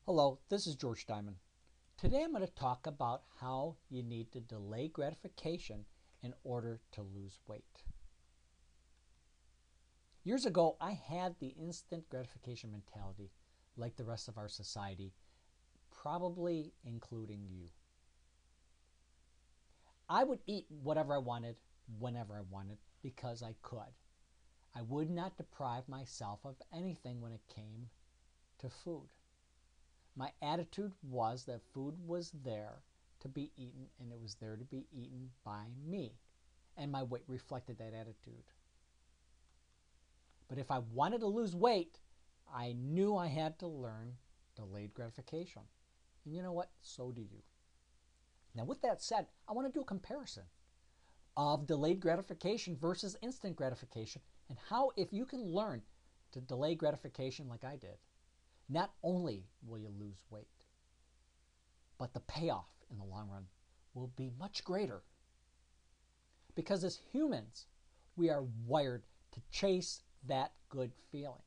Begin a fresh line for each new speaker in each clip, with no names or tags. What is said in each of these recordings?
Hello, this is George Diamond. Today I'm going to talk about how you need to delay gratification in order to lose weight. Years ago, I had the instant gratification mentality like the rest of our society, probably including you. I would eat whatever I wanted, whenever I wanted, because I could. I would not deprive myself of anything when it came to food. My attitude was that food was there to be eaten, and it was there to be eaten by me. And my weight reflected that attitude. But if I wanted to lose weight, I knew I had to learn delayed gratification. And you know what? So do you. Now, with that said, I want to do a comparison of delayed gratification versus instant gratification, and how, if you can learn to delay gratification like I did, not only will you lose weight, but the payoff in the long run will be much greater. Because as humans, we are wired to chase that good feeling,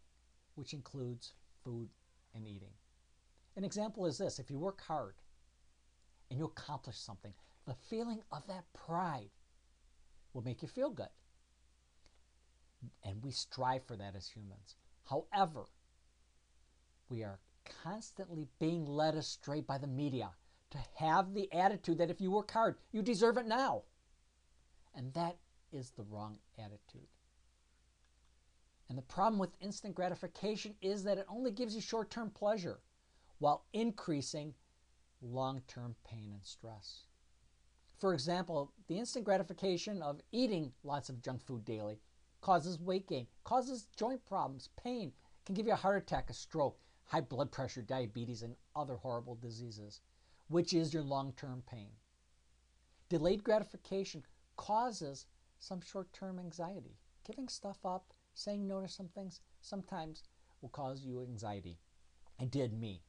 which includes food and eating. An example is this: if you work hard and you accomplish something, the feeling of that pride will make you feel good. And we strive for that as humans. However, we are constantly being led astray by the media to have the attitude that if you work hard, you deserve it now. And that is the wrong attitude. And the problem with instant gratification is that it only gives you short-term pleasure while increasing long-term pain and stress. For example, the instant gratification of eating lots of junk food daily causes weight gain, causes joint problems, pain, can give you a heart attack, a stroke, high blood pressure, diabetes, and other horrible diseases, which is your long-term pain. Delayed gratification causes some short-term anxiety. Giving stuff up, saying no to some things, sometimes will cause you anxiety. It did me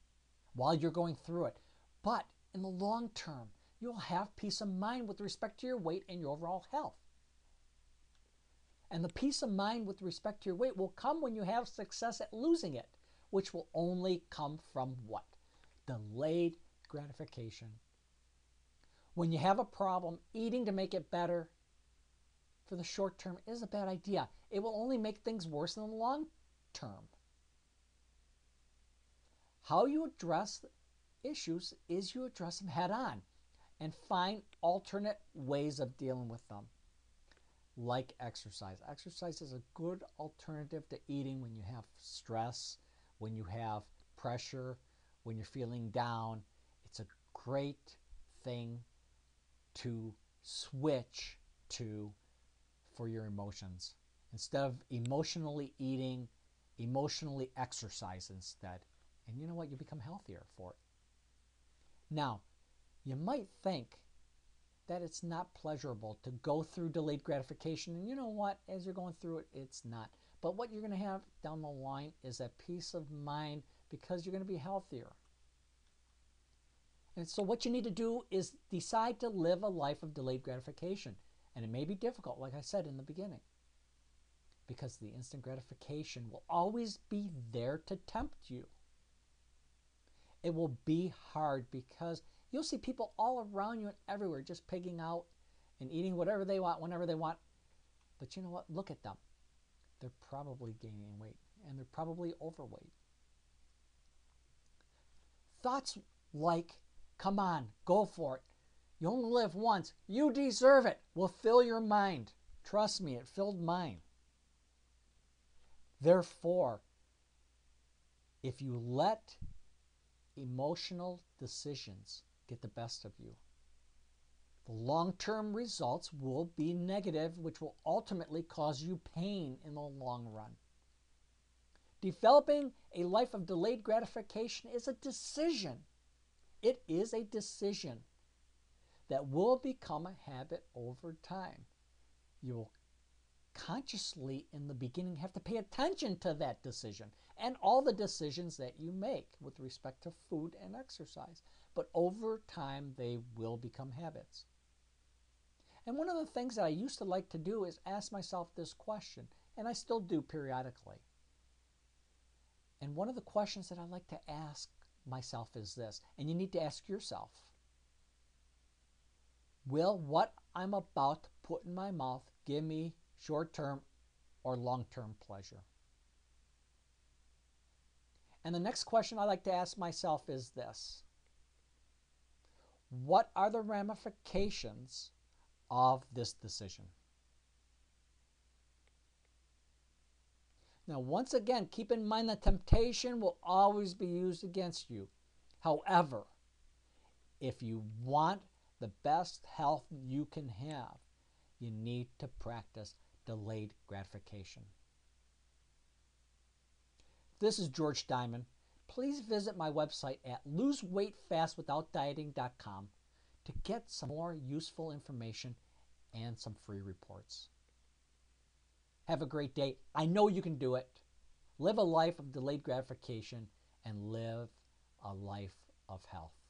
while you're going through it. But in the long term, you'll have peace of mind with respect to your weight and your overall health. And the peace of mind with respect to your weight will come when you have success at losing it, which will only come from what? Delayed gratification. When you have a problem, eating to make it better for the short term is a bad idea. It will only make things worse in the long term. How you address issues is you address them head on and find alternate ways of dealing with them. Like exercise. Exercise is a good alternative to eating when you have stress, when you have pressure, when you're feeling down. It's a great thing to switch to for your emotions. Instead of emotionally eating, emotionally exercise instead. And you know what? You become healthier for it. Now, you might think that it's not pleasurable to go through delayed gratification. And you know what? As you're going through it, it's not. But what you're going to have down the line is that peace of mind because you're going to be healthier. And so what you need to do is decide to live a life of delayed gratification. And it may be difficult, like I said in the beginning, because the instant gratification will always be there to tempt you. It will be hard because you'll see people all around you and everywhere just pigging out and eating whatever they want, whenever they want. But you know what? Look at them. They're probably gaining weight and they're probably overweight. Thoughts like, come on, go for it. You only live once. You deserve it. Will fill your mind. Trust me, it filled mine. Therefore, if you let emotional decisions get the best of you, the long-term results will be negative, which will ultimately cause you pain in the long run. Developing a life of delayed gratification is a decision. It is a decision that will become a habit over time. You will consciously in the beginning have to pay attention to that decision and all the decisions that you make with respect to food and exercise. But over time, they will become habits. And one of the things that I used to like to do is ask myself this question, and I still do periodically. And one of the questions that I like to ask myself is this, and you need to ask yourself, will what I'm about to put in my mouth give me short-term or long-term pleasure? And the next question I like to ask myself is this: what are the ramifications of this decision? Now, once again, keep in mind that temptation will always be used against you. However, if you want the best health you can have, you need to practice delayed gratification. This is George Diamond. Please visit my website at loseweightfastwithoutdieting.com to get some more useful information and some free reports. Have a great day. I know you can do it. Live a life of delayed gratification and live a life of health.